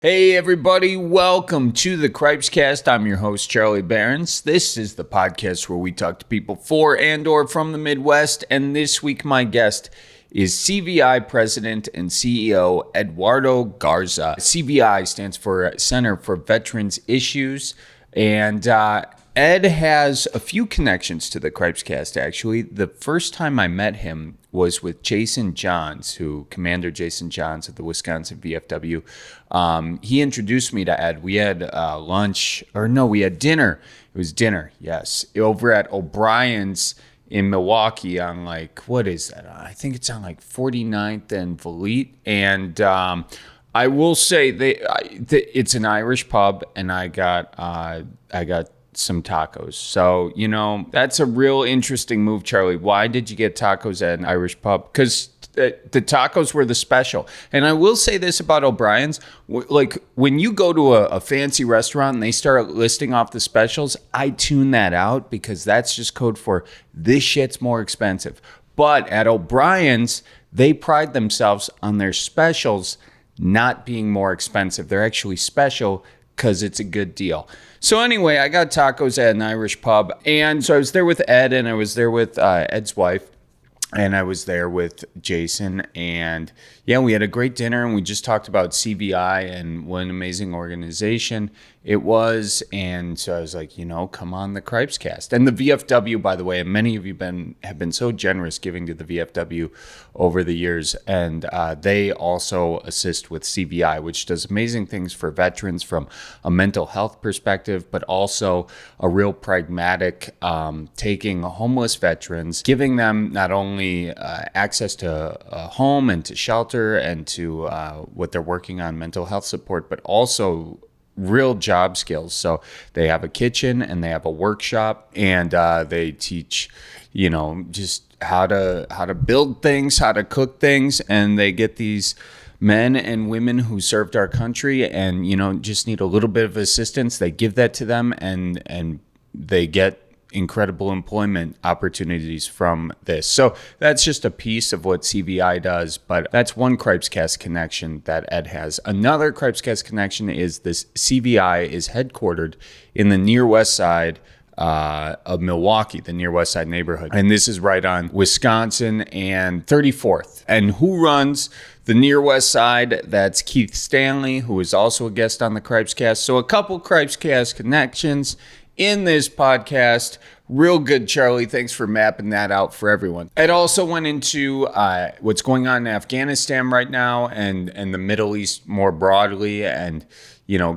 Hey everybody, welcome to the Cripescast. I'm your host, Charlie Berens. This is the podcast where we talk to people for and or from the Midwest, and this week my guest is CVI President and CEO Eduardo Garza. CVI stands for Center for Veterans Issues, and Ed has a few connections to the Cripescast, actually. The first time I met him was with Jason Johns, Commander Jason Johns of the Wisconsin VFW. He introduced me to Ed. We had we had dinner. It was dinner, yes, over at O'Brien's in Milwaukee on what is that? I think it's on 49th and Volete. And I will say it's an Irish pub, and I got some tacos. So, that's a real interesting move, Charlie. Why did you get tacos at an Irish pub? Because the tacos were the special. And I will say this about O'Brien's. When you go to a fancy restaurant and they start listing off the specials, I tune that out because that's just code for this shit's more expensive. But at O'Brien's, they pride themselves on their specials not being more expensive. They're actually special because it's a good deal. So anyway, I got tacos at an Irish pub. And so I was there with Ed, and I was there with Ed's wife, and I was there with Jason. And yeah, we had a great dinner, and we just talked about CVI and what an amazing organization it was. And so I was like, come on the Cripescast. And the VFW, by the way, and many of you have been so generous giving to the VFW over the years. And they also assist with CVI, which does amazing things for veterans from a mental health perspective, but also a real pragmatic taking homeless veterans, giving them not only access to a home and to shelter and to what they're working on, mental health support, but also real job skills. So they have a kitchen and they have a workshop, and they teach, just how to build things, how to cook things, and they get these men and women who served our country and just need a little bit of assistance. They give that to them, and they get incredible employment opportunities from this. So that's just a piece of what CVI does, but that's one Cripescast connection that Ed has. Another Cripescast connection is this: CVI is headquartered in the near west side of Milwaukee, the near west side neighborhood. And this is right on Wisconsin and 34th. And who runs the near west side? That's Keith Stanley, who is also a guest on the Cripescast. So a couple Cripescast connections in this podcast. Real good, Charlie. Thanks for mapping that out for everyone. Ed also went into what's going on in Afghanistan right now and the Middle East more broadly, and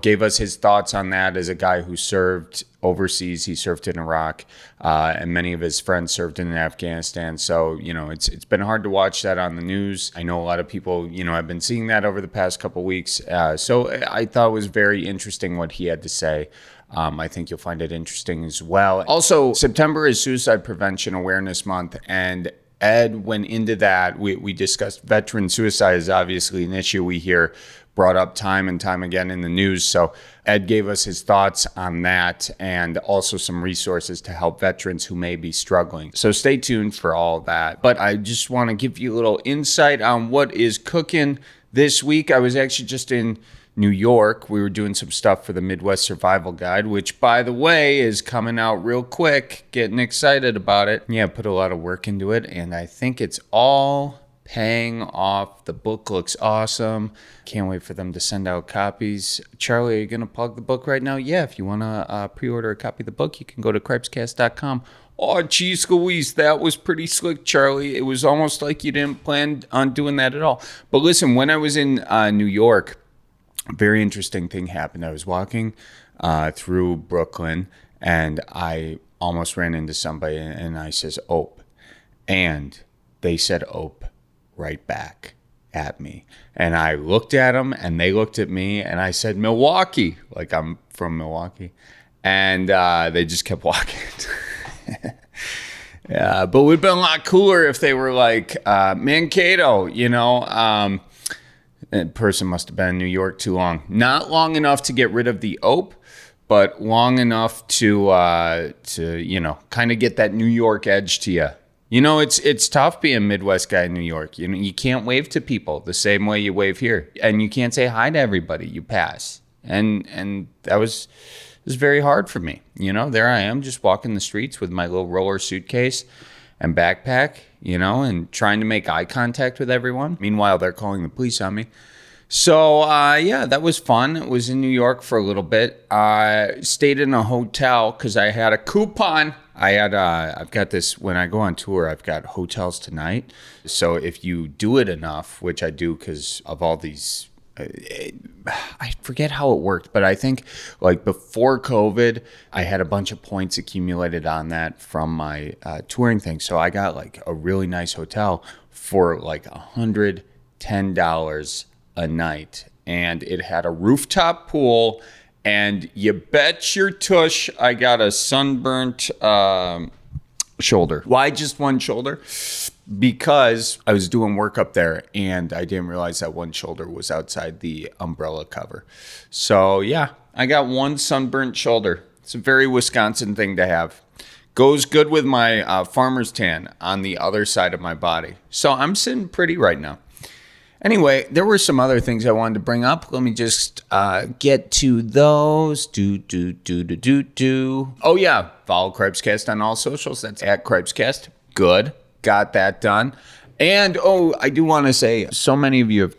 gave us his thoughts on that as a guy who served overseas. He served in Iraq, and many of his friends served in Afghanistan. So, it's been hard to watch that on the news. I know a lot of people, have been seeing that over the past couple weeks. So I thought it was very interesting what he had to say. I think you'll find it interesting as well. Also, September is Suicide Prevention Awareness Month, and Ed went into that. We discussed veteran suicide is obviously an issue we hear brought up time and time again in the news. So Ed gave us his thoughts on that and also some resources to help veterans who may be struggling. So stay tuned for all of that. But I just want to give you a little insight on what is cooking this week. I was actually just in New York. We were doing some stuff for the Midwest Survival Guide, which, by the way, is coming out real quick. Getting excited about it. Yeah, put a lot of work into it, and I think it's all paying off. The book looks awesome. Can't wait for them to send out copies. Charlie, are you going to plug the book right now? Yeah, if you want to pre-order a copy of the book, you can go to cripescast.com. Oh, geez, Louise, that was pretty slick, Charlie. It was almost like you didn't plan on doing that at all. But listen, when I was in New York, a very interesting thing happened. I was walking through Brooklyn, and I almost ran into somebody, and I says, "Ope." And they said, "Ope," right back at me. And I looked at them, and they looked at me, and I said, "Milwaukee," like I'm from Milwaukee. And they just kept walking. Yeah, but it would have been a lot cooler if they were like, Mankato, That person must have been in New York too long. Not long enough to get rid of the ope, but long enough to kind of get that New York edge to you. You know, it's tough being a Midwest guy in New York. You know, you can't wave to people the same way you wave here, and you can't say hi to everybody you pass. And that was very hard for me. You know, there I am just walking the streets with my little roller suitcase and backpack, you know, and trying to make eye contact with everyone. Meanwhile, they're calling the police on me. So, yeah, that was fun. It was in New York for a little bit. I stayed in a hotel because I had a coupon. I've got this, when I go on tour, I've got hotels tonight. So if you do it enough, which I do because of all these, I forget how it worked, but I think like before COVID, I had a bunch of points accumulated on that from my touring thing. So I got like a really nice hotel for like $110 a night, and it had a rooftop pool, and you bet your tush I got a sunburnt shoulder. Why just one shoulder? Because I was doing work up there and I didn't realize that one shoulder was outside the umbrella cover. So yeah, I got one sunburnt shoulder. It's a very Wisconsin thing to have. Goes good with my farmer's tan on the other side of my body. So I'm sitting pretty right now. Anyway, there were some other things I wanted to bring up. Let me just get to those. Oh, yeah. Follow Cripescast on all socials. That's at Cripescast. Good. Got that done. And, I do want to say, so many of you have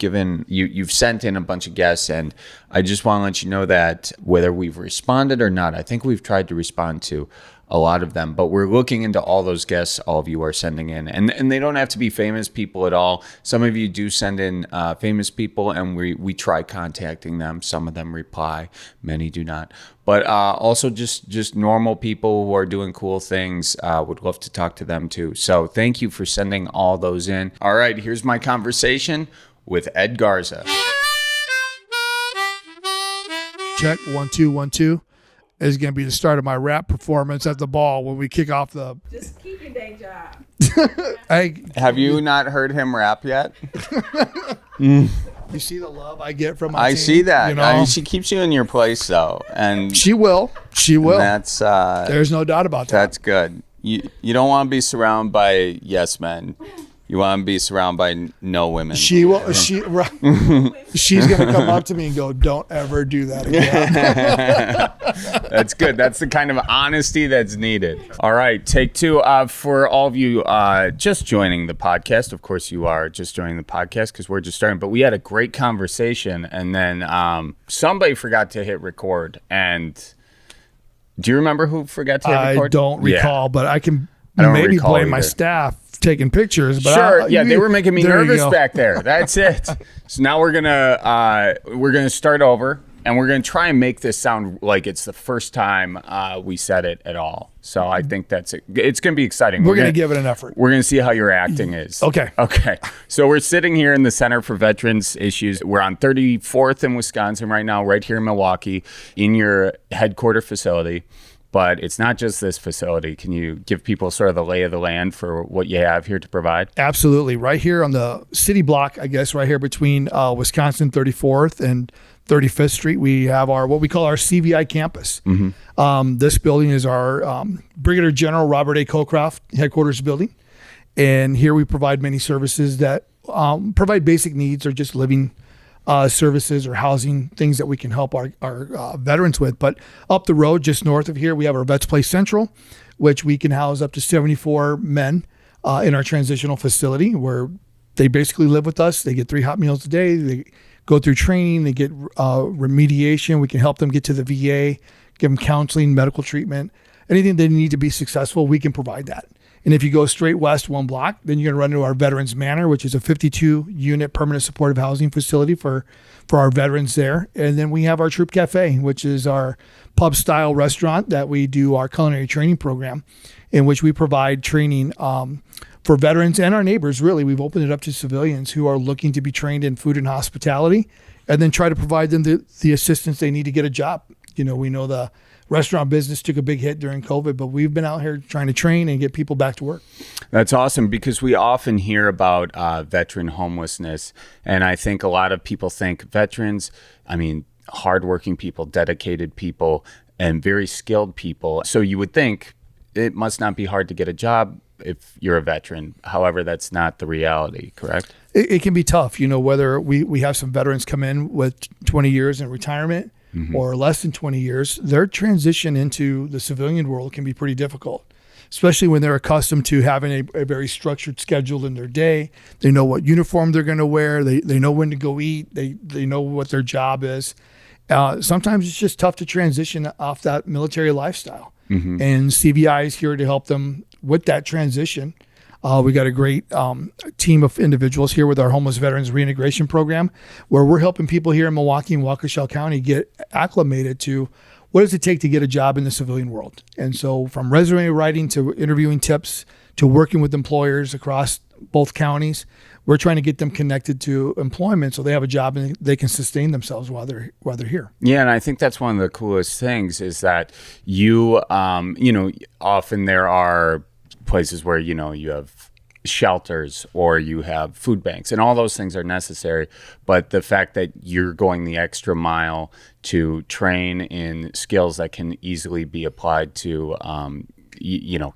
you've sent in a bunch of guests, and I just want to let you know that whether we've responded or not, I think we've tried to respond to a lot of them, but we're looking into all those guests all of you are sending in, and they don't have to be famous people at all. Some of you do send in famous people, and we try contacting them. Some of them reply, many do not, but also just normal people who are doing cool things. Would love to talk to them too. So thank you for sending all those in. All right, here's my conversation with Ed Garza. Check 1 2 1 2. Is going to be the start of my rap performance at the ball when we kick off the. Just keep your day job. Have you not heard him rap yet? You see the love I get from my team? See that. You know? She keeps you in your place, though, and she will. That's there's no doubt about that. That's good. You don't want to be surrounded by yes men. You want to be surrounded by no women. She will. She's going to come up to me and go, "Don't ever do that again." That's good. That's the kind of honesty that's needed. All right, take two. For all of you just joining the podcast, of course you are just joining the podcast because we're just starting. But we had a great conversation, and then somebody forgot to hit record. And do you remember who forgot to hit record? I don't recall, but I can don't maybe blame either. my staff taking pictures, but sure, they were making me nervous back there. That's it. So now we're gonna start over, and we're gonna try and make this sound like it's the first time we said it at all. So I think it's gonna be exciting. We're gonna give it an effort. We're gonna see how your acting is. Okay. So we're sitting here in the Center for Veterans Issues. We're on 34th in Wisconsin right now, right here in Milwaukee, in your headquarter facility. But it's not just this facility. Can you give people sort of the lay of the land for what you have here to provide? Absolutely. Right here on the city block, I guess, right here between Wisconsin 34th and 35th Street, we have what we call our CVI campus. Mm-hmm. This building is our Brigadier General Robert A. Colcroft headquarters building. And here we provide many services that provide basic needs or just living services or housing, things that we can help our veterans with. But up the road, just north of here, we have our Vets Place Central, which we can house up to 74 men in our transitional facility, where they basically live with us. They get 3 hot meals a day. They go through training. They get remediation. We can help them get to the VA, give them counseling, medical treatment, anything they need to be successful. We can provide that. And if you go straight west 1 block, then you're going to run into our Veterans Manor, which is a 52-unit permanent supportive housing facility for our veterans there. And then we have our Troop Cafe, which is our pub-style restaurant that we do our culinary training program, in which we provide training for veterans and our neighbors. Really, we've opened it up to civilians who are looking to be trained in food and hospitality, and then try to provide them the assistance they need to get a job. You know, we know the restaurant business took a big hit during COVID, but we've been out here trying to train and get people back to work. That's awesome, because we often hear about veteran homelessness. And I think a lot of people think veterans, hardworking people, dedicated people, and very skilled people. So you would think it must not be hard to get a job if you're a veteran. However, that's not the reality, correct? It can be tough, whether we have some veterans come in with 20 years in retirement or less than 20 years, their transition into the civilian world can be pretty difficult, especially when they're accustomed to having a very structured schedule in their day. They know what uniform they're going to wear. They know when to go eat. They know what their job is. Sometimes it's just tough to transition off that military lifestyle. And CVI is here to help them with that transition. We got a great team of individuals here with our Homeless Veterans Reintegration Program, where we're helping people here in Milwaukee and Waukesha County get acclimated to what does it take to get a job in the civilian world. And so from resume writing to interviewing tips to working with employers across both counties, we're trying to get them connected to employment so they have a job and they can sustain themselves while they're here. Yeah, and I think that's one of the coolest things is that you often there are places where, you have shelters or you have food banks, and all those things are necessary. But the fact that you're going the extra mile to train in skills that can easily be applied to,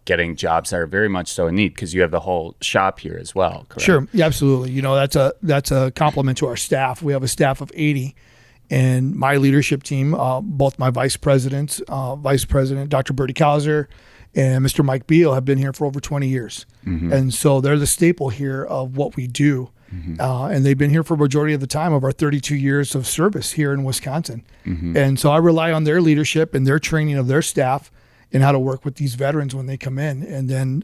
getting jobs that are very much so in need, because you have the whole shop here as well, correct? Sure, yeah, absolutely. That's a compliment to our staff. We have a staff of 80. And my leadership team, both my vice president, Dr. Bertie Kauser, and Mr. Mike Beal have been here for over 20 years. And so they're the staple here of what we do. And they've been here for a majority of the time of our 32 years of service here in Wisconsin. And so I rely on their leadership and their training of their staff and how to work with these veterans when they come in. And then,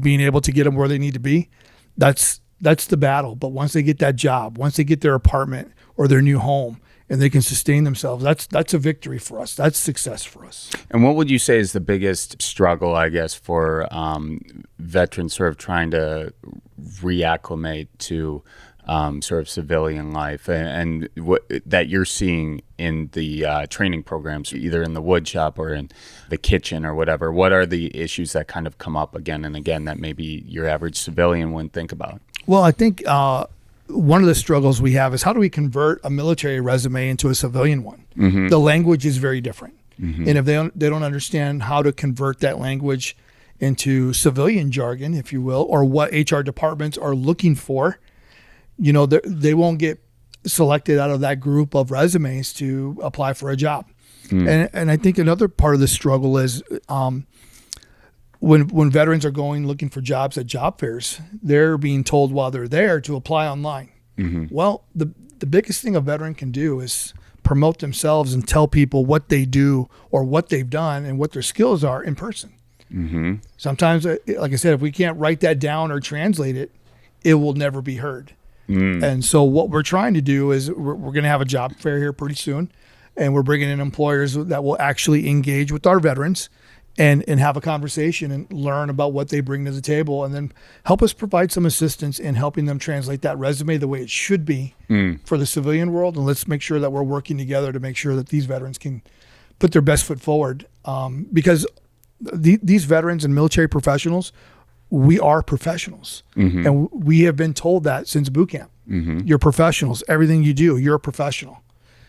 being able to get them where they need to be, that's the battle. But once they get that job, once they get their apartment or their new home, and they can sustain themselves, that's a victory for us. That's success for us. And what would you say is the biggest struggle, I guess, for veterans sort of trying to reacclimate to sort of civilian life, and what that you're seeing in the training programs, either in the wood shop or in the kitchen or whatever? What are the issues that kind of come up again and again that maybe your average civilian wouldn't think about? Well, I think one of the struggles we have is how do we convert a military resume into a civilian one? The language is very different. And if they don't understand how to convert that language into civilian jargon, if you will, or what HR departments are looking for, they won't get selected out of that group of resumes to apply for a job. And I think another part of the struggle is when veterans are looking for jobs at job fairs, they're being told while they're there to apply online. Well, the biggest thing a veteran can do is promote themselves and tell people what they do or what they've done and what their skills are in person. Sometimes, like I said, if we can't write that down or translate it, it will never be heard. And so what we're trying to do is we're going to have a job fair here pretty soon, and we're bringing in employers that will actually engage with our veterans and have a conversation and learn about what they bring to the table, and then help us provide some assistance in helping them translate that resume the way it should be for the civilian world. And let's make sure that we're working together to make sure that these veterans can put their best foot forward. Because these veterans and military professionals, we are professionals. And we have been told that since boot camp. You're professionals. Everything you do, you're a professional.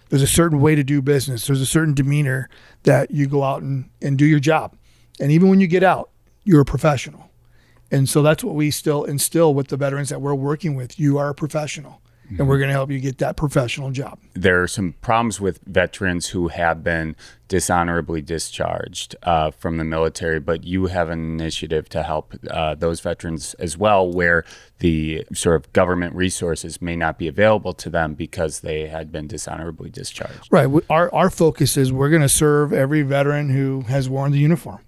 There's a certain way to do business. There's a certain demeanor that you go out and do your job. And even when you get out, you're a professional. And so that's what we still instill with the veterans that we're working with. You are a professional. And we're going to help you get that professional job. There are some problems with veterans who have been dishonorably discharged from the military, but you have an initiative to help those veterans as well, where the sort of government resources may not be available to them because they had been dishonorably discharged. Right. Our focus is we're going to serve every veteran who has worn the uniform.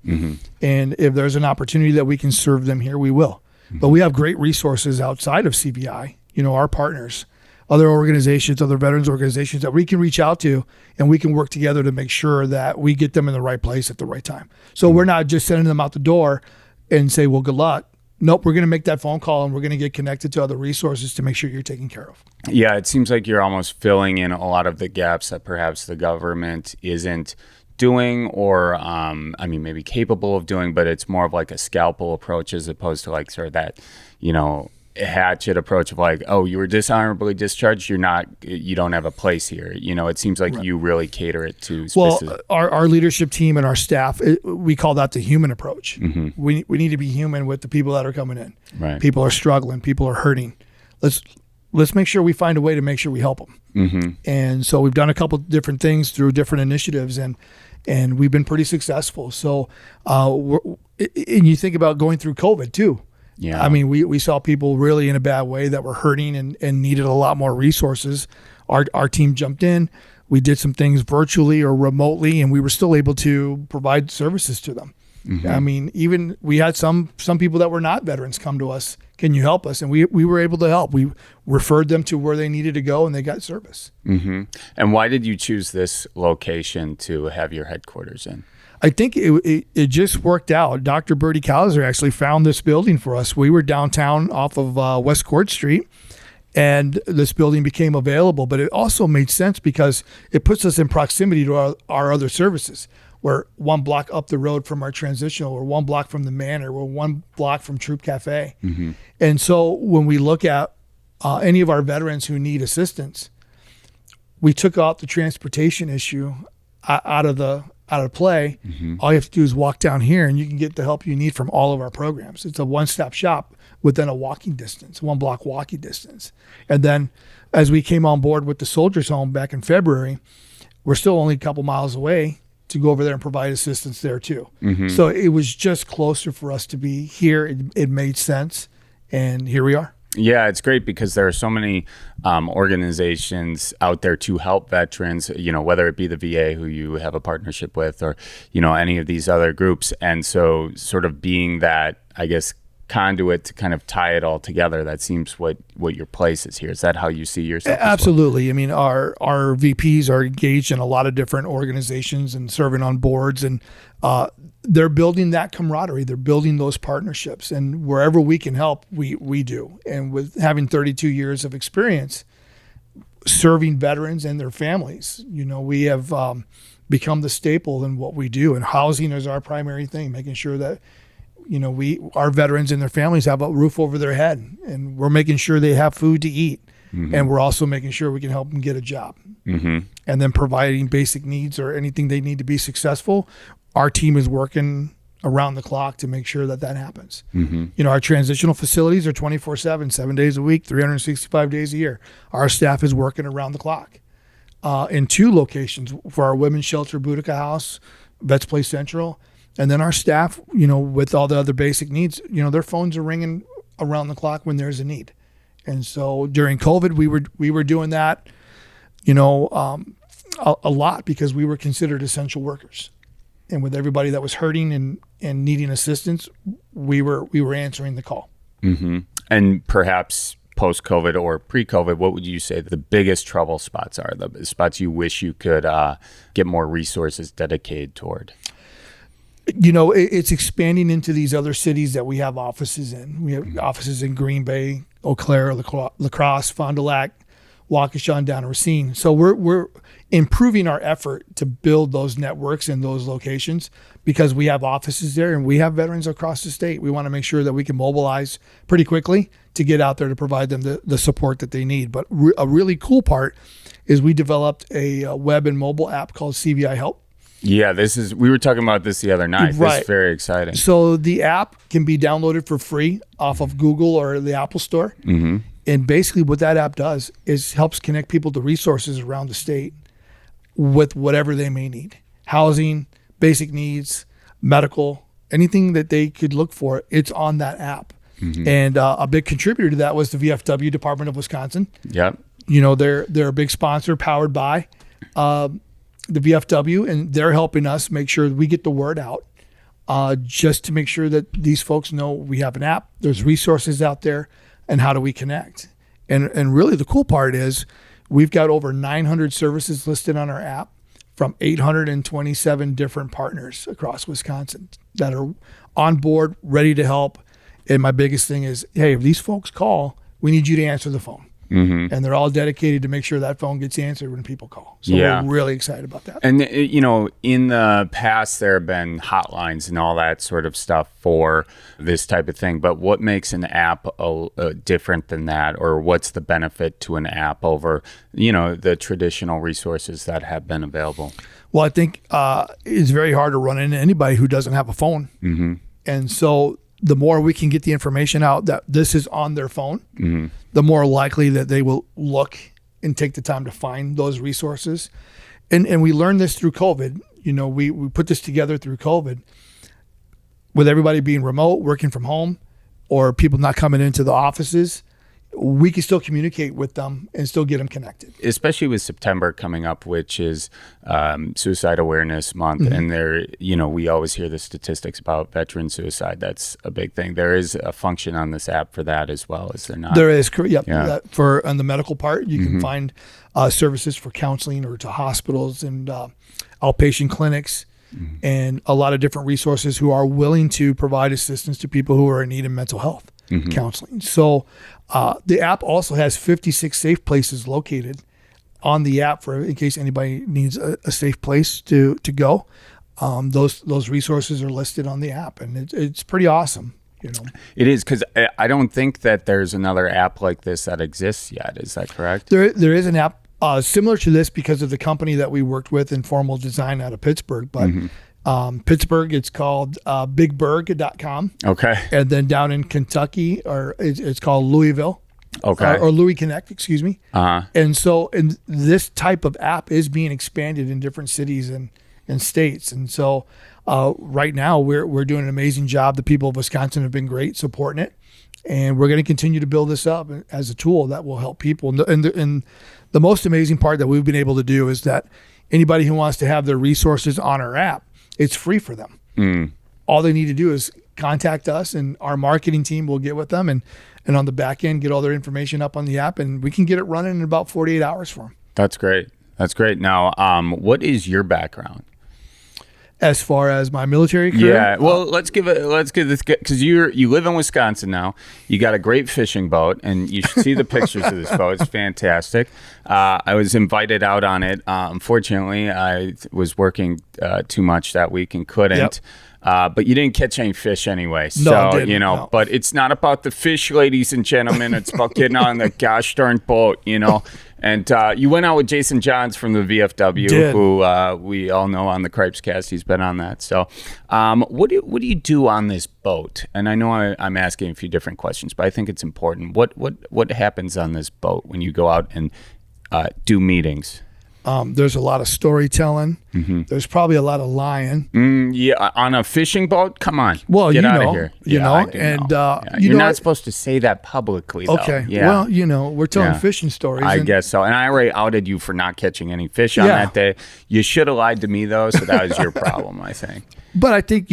And if there's an opportunity that we can serve them here, we will. But we have great resources outside of CVI, our partners, other organizations, other veterans organizations that we can reach out to, and we can work together to make sure that we get them in the right place at the right time. So we're not just sending them out the door and say, well, good luck. Nope, we're going to make that phone call, and we're going to get connected to other resources to make sure you're taken care of. Yeah, it seems like you're almost filling in a lot of the gaps that perhaps the government isn't doing, or maybe capable of doing, but it's more of like a scalpel approach as opposed to like sort of that, hatchet approach of like, oh, you were dishonorably discharged, you don't have a place here. It seems like you really cater it to specific. Well, our leadership team and our staff, we call that the human approach. We need to be human with the people that are coming in. Right. People are struggling, people are hurting. Let's make sure we find a way to make sure we help them. And so we've done a couple different things through different initiatives, and we've been pretty successful. So and you think about going through COVID too. Yeah. I mean, we saw people really in a bad way that were hurting and needed a lot more resources. Our team jumped in. We did some things virtually or remotely, and we were still able to provide services to them. I mean, even we had some people that were not veterans come to us. Can you help us? And we were able to help. We referred them to where they needed to go, and they got service. And why did you choose this location to have your headquarters in? I think it just worked out. Dr. Bertie Kauser actually found this building for us. We were downtown off of West Court Street, and this building became available. But it also made sense because it puts us in proximity to our other services. We're 1 block up the road from our transitional. We're 1 block from the Manor. We're 1 block from Troop Cafe. And so when we look at any of our veterans who need assistance, we took out the transportation issue out of play. All you have to do is walk down here and you can get the help you need from all of our programs. It's a one-stop shop within a walking distance, 1 block walking distance. And then as we came on board with the Soldiers Home back in February, we're still only a couple miles away to go over there and provide assistance there too. So it was just closer for us to be here. It made sense. And here we are. Yeah, it's great because there are so many organizations out there to help veterans, whether it be the VA who you have a partnership with or, any of these other groups. And so sort of being that, I guess, conduit to kind of tie it all together, that seems what your place is here. Is that how you see yourself? Absolutely. I mean, our VPs are engaged in a lot of different organizations and serving on boards, and they're building that camaraderie. They're building those partnerships, and wherever we can help, we do. And with having 32 years of experience serving veterans and their families, we have become the staple in what we do. And housing is our primary thing, making sure that our veterans and their families have a roof over their head, and we're making sure they have food to eat. And we're also making sure we can help them get a job. And then providing basic needs or anything they need to be successful. Our team is working around the clock to make sure that happens. Our transitional facilities are 24/7, 7 days a week, 365 days a year. Our staff is working around the clock in 2 locations for our women's shelter, Boudica House, Vets Place Central. And then our staff, with all the other basic needs, their phones are ringing around the clock when there's a need. And so during COVID, we were doing that, a lot because we were considered essential workers. And with everybody that was hurting and needing assistance, we were answering the call. And perhaps post-COVID or pre-COVID, what would you say the biggest trouble spots are, the spots you wish you could get more resources dedicated toward? It's expanding into these other cities that we have offices in. We have offices in Green Bay, Eau Claire, La Crosse, Fond du Lac, Waukesha, and down in Racine. So we're improving our effort to build those networks in those locations because we have offices there and we have veterans across the state. We want to make sure that we can mobilize pretty quickly to get out there to provide them the support that they need. But a really cool part is we developed a web and mobile app called CVI Help. Yeah, we were talking about this the other night. Right. This is very exciting. So the app can be downloaded for free off of Google or the Apple Store. And basically what that app does is helps connect people to resources around the state with whatever they may need. Housing, basic needs, medical, anything that they could look for, it's on that app. And a big contributor to that was the VFW, Department of Wisconsin. Yep. They're a big sponsor powered by the VFW, and they're helping us make sure we get the word out just to make sure that these folks know we have an app, there's resources out there, and how do we connect. And really the cool part is we've got over 900 services listed on our app from 827 different partners across Wisconsin that are on board, ready to help. And my biggest thing is, hey, if these folks call, we need you to answer the phone. and they're all dedicated to make sure that phone gets answered when people call. So we're really excited about that. And, in the past, there have been hotlines and all that sort of stuff for this type of thing. But what makes an app different than that? Or what's the benefit to an app over, the traditional resources that have been available? Well, I think it's very hard to run into anybody who doesn't have a phone. And so the more we can get the information out that this is on their phone, the more likely that they will look and take the time to find those resources. And we learned this through COVID. We put this together through COVID with everybody being remote, working from home, or people not coming into the offices. We can still communicate with them and still get them connected. Especially with September coming up, which is Suicide Awareness Month. And there, we always hear the statistics about veteran suicide. That's a big thing. There is a function on this app for that as well, is there not? There is, yeah. For on the medical part, you can find services for counseling or to hospitals and outpatient clinics and a lot of different resources who are willing to provide assistance to people who are in need of mental health counseling. So the app also has 56 safe places located on the app for in case anybody needs a safe place to go. Those resources are listed on the app, and it's pretty awesome. It is, because I don't think that there's another app like this that exists yet. Is that correct? There is an app similar to this because of the company that we worked with, Informal Design, out of Pittsburgh. But Pittsburgh, it's called bigberg.com. Okay. And then down in Kentucky, it's called Louisville. Okay. Or Louis Connect, excuse me. And so this type of app is being expanded in different cities and states. And so right now we're doing an amazing job. The people of Wisconsin have been great supporting it. And we're going to continue to build this up as a tool that will help people. And the most amazing part that we've been able to do is that anybody who wants to have their resources on our app, it's free for them. All they need to do is contact us, and our marketing team will get with them and on the back end get all their information up on the app, and we can get it running in about 48 hours for them. That's great. Now, what is your background? As far as my military career? Yeah, well, let's give this, because you live in Wisconsin now. You got a great fishing boat, and you should see the pictures of this boat. It's fantastic. I was invited out on it. Unfortunately, I was working too much that week and couldn't. But you didn't catch any fish anyway. So, no. But it's not about the fish, ladies and gentlemen. It's about getting on the gosh darn boat, And you went out with Jason Johns from the VFW, who we all know on the Cripescast. He's been on that. So what do you do on this boat? And I know I'm asking a few different questions, but I think it's important. What happens on this boat when you go out and do meetings? There's a lot of storytelling. There's probably a lot of lying. Yeah, on a fishing boat? Come on. Well, get out of here. You're not supposed to say that publicly, though. Okay. Yeah. Well, we're telling fishing stories. I guess so. And I already outed you for not catching any fish on that day. You should have lied to me, though, so that was your problem, I think. But I think,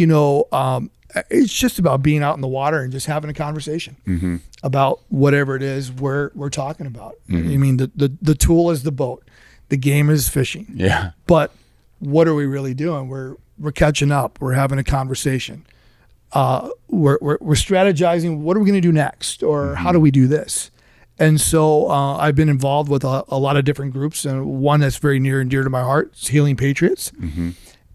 it's just about being out in the water and just having a conversation about whatever it is we're talking about. I mean, the tool is the boat. The game is fishing. Yeah. But what are we really doing? We're catching up. We're having a conversation. We're strategizing. What are we going to do next? Or how do we do this? And so I've been involved with a lot of different groups. And one that's very near and dear to my heart is Healing Patriots.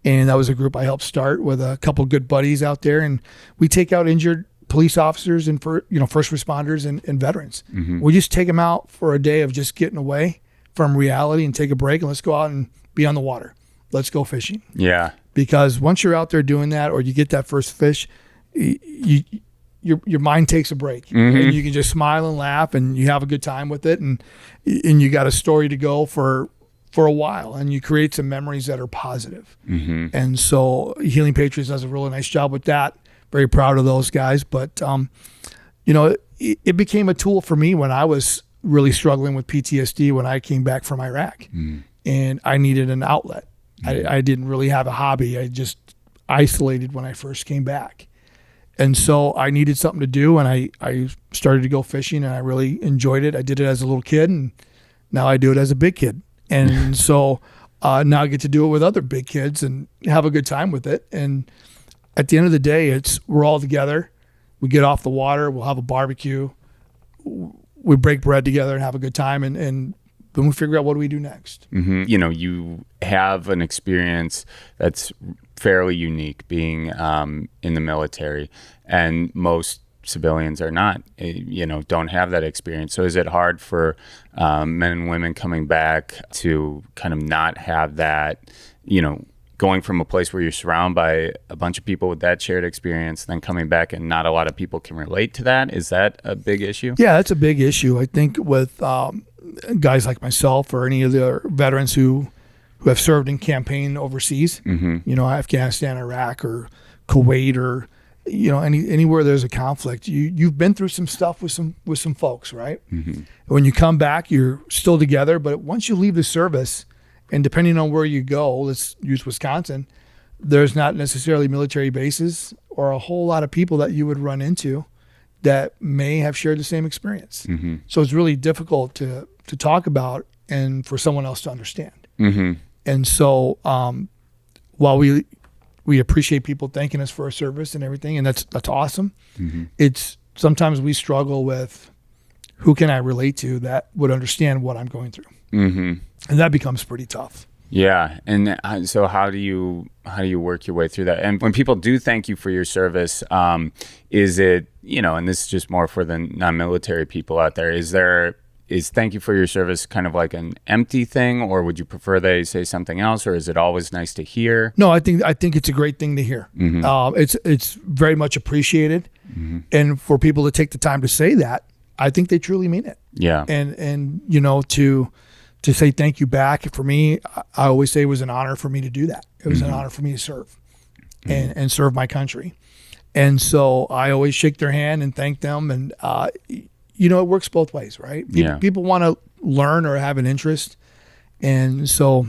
And that was a group I helped start with a couple good buddies out there. And we take out injured police officers and first responders and veterans. We just take them out for a day of just getting away from reality and take a break, and let's go out and be on the water. Let's go fishing. Yeah. Because once you're out there doing that, or you get that first fish, your mind takes a break, and you can just smile and laugh, and you have a good time with it, and you got a story to go for a while, and you create some memories that are positive. And so Healing Patriots does a really nice job with that. Very proud of those guys. But it became a tool for me when I was really struggling with PTSD when I came back from Iraq, and I needed an outlet. I didn't really have a hobby. I just isolated when I first came back. And so I needed something to do, and I started to go fishing, and I really enjoyed it. I did it as a little kid, and now I do it as a big kid. And so now I get to do it with other big kids and have a good time with it. And at the end of the day, we're all together. We get off the water. We'll have a barbecue. we break bread together and have a good time, and then we figure out what do we do next. Mm-hmm. You know, you have an experience that's fairly unique being in the military, and most civilians are not, don't have that experience. So is it hard for men and women coming back to kind of not have that, going from a place where you're surrounded by a bunch of people with that shared experience, then coming back and not a lot of people can relate to that? Is that a big issue? Yeah, that's a big issue. I think with guys like myself or any of the veterans who have served in campaign overseas, Afghanistan, Iraq, or Kuwait, or anywhere there's a conflict, you've been through some stuff with some folks, right? Mm-hmm. When you come back, you're still together, but once you leave the service, and depending on where you go, let's use Wisconsin, there's not necessarily military bases or a whole lot of people that you would run into that may have shared the same experience. Mm-hmm. So it's really difficult to talk about and for someone else to understand. Mm-hmm. And so while we appreciate people thanking us for our service and everything, and that's awesome. Mm-hmm. It's sometimes we struggle with who can I relate to that would understand what I'm going through, and that becomes pretty tough. Yeah, and so how do you work your way through that? And when people do thank you for your service, is it and this is just more for the non-military people out there? Is thank you for your service kind of like an empty thing, or would you prefer they say something else, or is it always nice to hear? No, I think it's a great thing to hear. Mm-hmm. It's very much appreciated, and for people to take the time to say that, I think they truly mean it. Yeah, and to say thank you back, for me, I always say it was an honor for me to do that. It was an honor for me to serve and serve my country, and so I always shake their hand and thank them, and it works both ways, right? People want to learn or have an interest. And so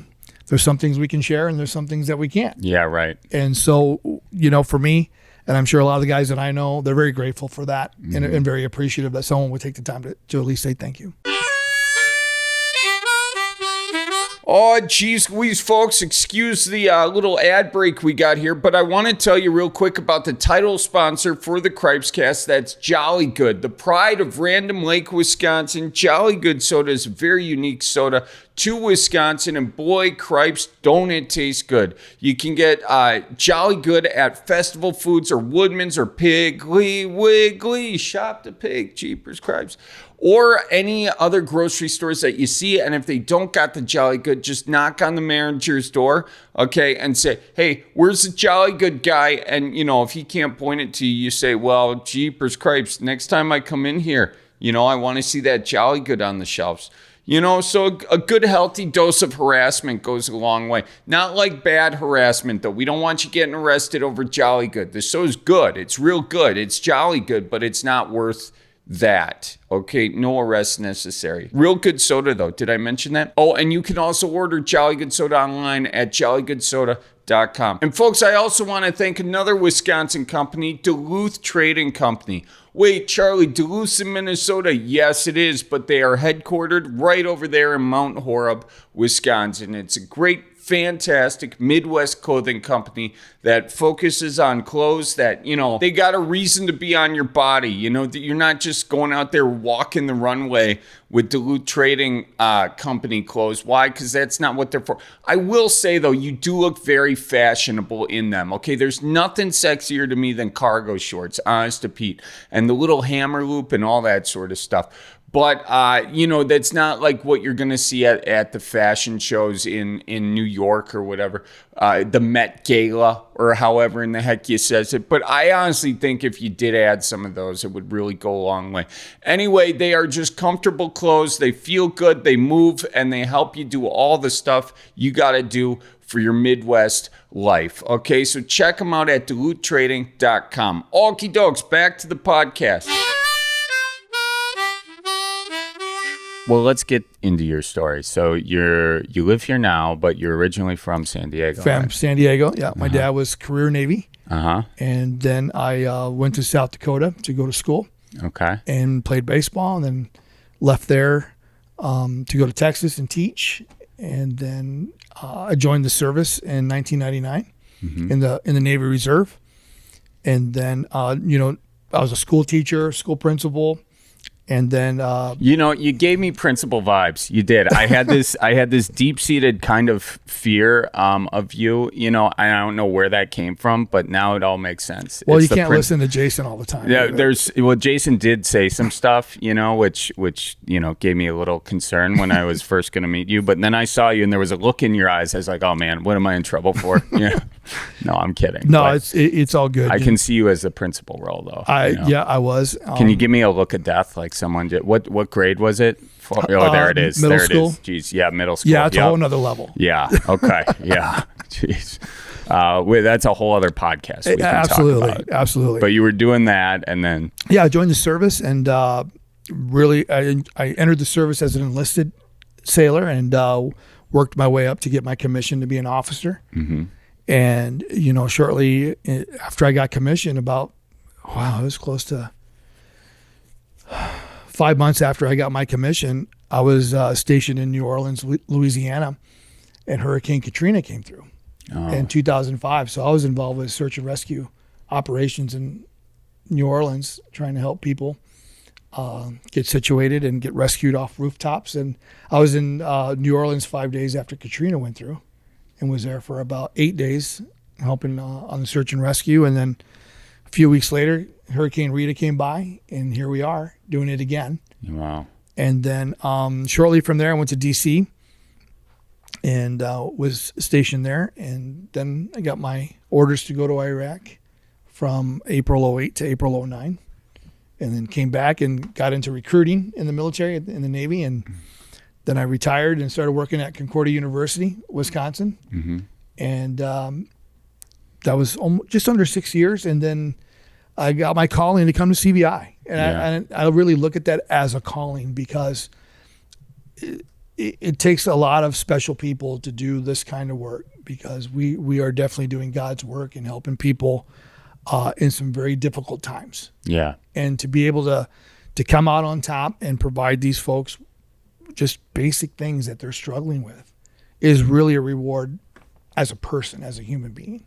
there's some things we can share and there's some things that we can't. Yeah, right. And so, for me, and I'm sure a lot of the guys that I know, they're very grateful for that and very appreciative that someone would take the time to at least say thank you. Oh, geez Louise, folks, excuse the little ad break we got here, but I want to tell you real quick about the title sponsor for the Cripescast. That's Jolly Good, the pride of Random Lake, Wisconsin. Jolly Good soda is a very unique soda to Wisconsin, and boy, cripes, don't it taste good. You can get Jolly Good at Festival Foods or Woodman's or Piggly Wiggly. Shop the pig, jeepers cripes. Or any other grocery stores that you see. And if they don't got the Jolly Good, just knock on the manager's door, okay, and say, hey, where's the Jolly Good guy? And, if he can't point it to you, you say, well, jeepers cripes, next time I come in here, I want to see that Jolly Good on the shelves. So a good healthy dose of harassment goes a long way. Not like bad harassment, though. We don't want you getting arrested over Jolly Good. The soda's good. It's real good. It's Jolly Good, but it's not worth that. Okay, no arrest necessary. Real good soda, though. Did I mention that? Oh, and you can also order Jolly Good soda online at jollygoodsoda.com. And folks, I also want to thank another Wisconsin company, Duluth Trading Company. Wait, Charlie, Duluth's in Minnesota? Yes, it is, but they are headquartered right over there in Mount Horeb, Wisconsin. It's a great, fantastic Midwest clothing company that focuses on clothes that, they got a reason to be on your body. That you're not just going out there walking the runway with Duluth Trading Company clothes. Why? Because that's not what they're for. I will say, though, you do look very fashionable in them. Okay, there's nothing sexier to me than cargo shorts, honest to Pete, and the little hammer loop and all that sort of stuff. But, that's not like what you're going to see at the fashion shows in New York or whatever, the Met Gala or however in the heck you says it. But I honestly think if you did add some of those, it would really go a long way. Anyway, they are just comfortable clothes. They feel good. They move and they help you do all the stuff you got to do for your Midwest life. Okay, so check them out at DuluthTrading.com. Okie dokes, back to the podcast. Well, let's get into your story. So you live here now, but you're originally from San Diego. From San Diego, yeah. My dad was career Navy. And then I went to South Dakota to go to school. Okay. And played baseball, and then left there to go to Texas and teach. And then I joined the service in 1999 in the Navy Reserve. And then, I was a school teacher, school principal. And then, you gave me principal vibes. You did. I had this deep-seated kind of fear of you. I don't know where that came from, but now it all makes sense. Well, you can't listen to Jason all the time. Yeah, Jason did say some stuff, which gave me a little concern when I was first going to meet you. But then I saw you, and there was a look in your eyes. I was like, oh man, what am I in trouble for? No, I'm kidding. No, it's all good. I can see you as the principal role, though. I was. Can you give me a look of death, like someone did? What grade was it? Oh, there it is. Middle there school. It is. Jeez, yeah, middle school. Yeah, it's a whole nother level. Yeah. Okay. Yeah. Jeez. That's a whole other podcast. We can absolutely, talk about. Absolutely. But you were doing that, and then I joined the service, and really, I entered the service as an enlisted sailor, and worked my way up to get my commission to be an officer. Mm-hmm. And shortly after I got commissioned, it was close to 5 months after I got my commission, I was stationed in New Orleans, Louisiana, and Hurricane Katrina came through in 2005. So I was involved with search and rescue operations in New Orleans, trying to help people get situated and get rescued off rooftops. And I was in New Orleans 5 days after Katrina went through, and was there for about 8 days helping on the search and rescue. And then a few weeks later, Hurricane Rita came by, and here we are doing it again. Wow. And then shortly from there, I went to D.C. and was stationed there. And then I got my orders to go to Iraq from April 2008 to April 2009. And then came back and got into recruiting in the military, in the Navy. And then I retired and started working at Concordia University, Wisconsin. Mm-hmm. And that was just under 6 years. And then I got my calling to come to CVI. And I really look at that as a calling, because it takes a lot of special people to do this kind of work, because we are definitely doing God's work and helping people in some very difficult times. Yeah. And to be able to come out on top and provide these folks just basic things that they're struggling with is really a reward as a person, as a human being.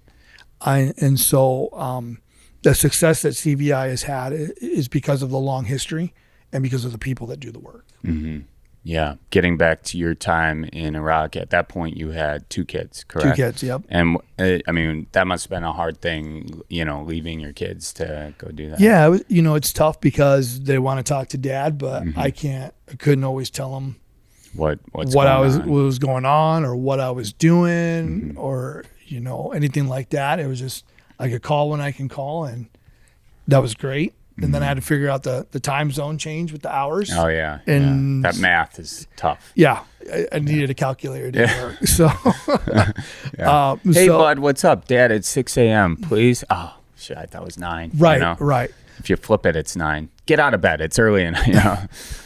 And so the success that CVI has had is because of the long history and because of the people that do the work. Mm-hmm. Yeah. Getting back to your time in Iraq, at that point you had 2 kids, correct? 2 kids, yep. And I mean, that must have been a hard thing, leaving your kids to go do that. Yeah, it's tough because they want to talk to dad, but I couldn't always tell them what was going on or what I was doing, or anything like that. It was just, I could call when I can call, and that was great. And then I had to figure out the time zone change with the hours. Oh yeah, and that math is tough. Yeah, I needed a calculator to work. So, hey bud, what's up, Dad? It's 6 a.m. Please. Oh shit, I thought it was 9. Right, right. If you flip it, it's 9. Get out of bed. It's early, and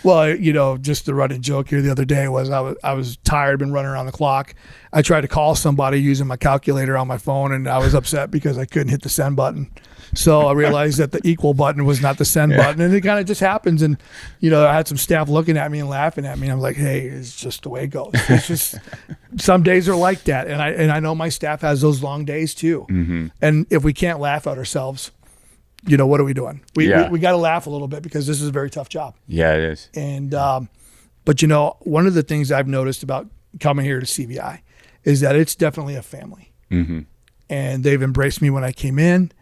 Well, just the running joke here the other day was I was tired, been running around the clock. I tried to call somebody using my calculator on my phone, and I was upset because I couldn't hit the send button. So I realized that the equal button was not the send button, and it kind of just happens. And I had some staff looking at me and laughing at me. I'm like, hey, it's just the way it goes. It's just some days are like that, and I know my staff has those long days too. Mm-hmm. And if we can't laugh at ourselves, what are we doing? We got to laugh a little bit, because this is a very tough job. Yeah, it is. And but one of the things I've noticed about coming here to CVI is that it's definitely a family. Mm-hmm. And they've embraced me when I came in.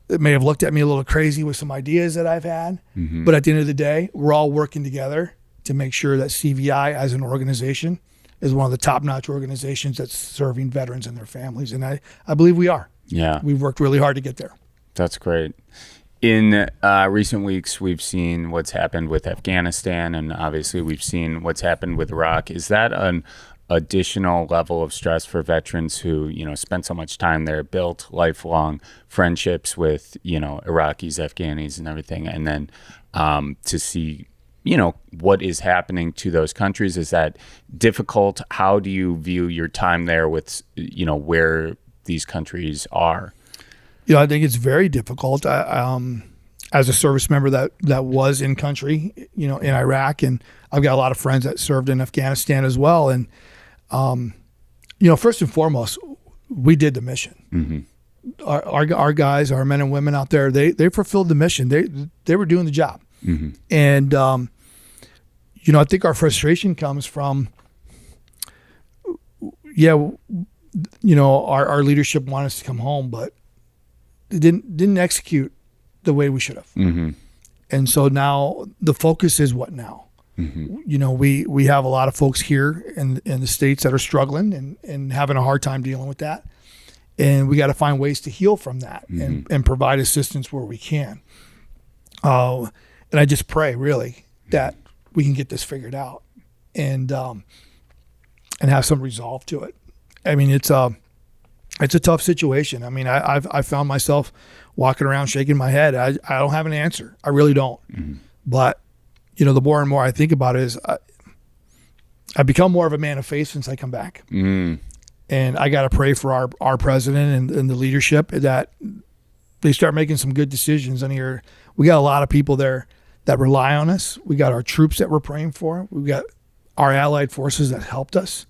They may have looked at me a little crazy with some ideas that I've had, but at the end of the day, we're all working together to make sure that CVI as an organization is one of the top-notch organizations that's serving veterans and their families. And I believe we are. Yeah. We've worked really hard to get there. That's great. In recent weeks, we've seen what's happened with Afghanistan, and obviously we've seen what's happened with Iraq. Is that an additional level of stress for veterans who, spent so much time there, built lifelong friendships with, Iraqis, Afghanis, and everything, and then to see, what is happening to those countries? Is that difficult? How do you view your time there with, where these countries are? I think it's very difficult. As a service member that was in country, in Iraq, and I've got a lot of friends that served in Afghanistan as well. And, first and foremost, we did the mission. Mm-hmm. Our guys, our men and women out there, they fulfilled the mission. They were doing the job. And, I think our frustration comes from, our leadership wanted us to come home, but it didn't execute the way we should have. And so now the focus is what now? We have a lot of folks here in the States that are struggling and having a hard time dealing with that. And we got to find ways to heal from that and provide assistance where we can. And I just pray really that we can get this figured out and have some resolve to it. I mean, it's a tough situation. I mean, I found myself walking around shaking my head. I don't have an answer. I really don't. But, the more and more I think about it is I've become more of a man of faith since I come back. And I got to pray for our president and the leadership that they start making some good decisions. And here we got a lot of people there that rely on us. We got our troops that we're praying for. We've got our allied forces that helped us.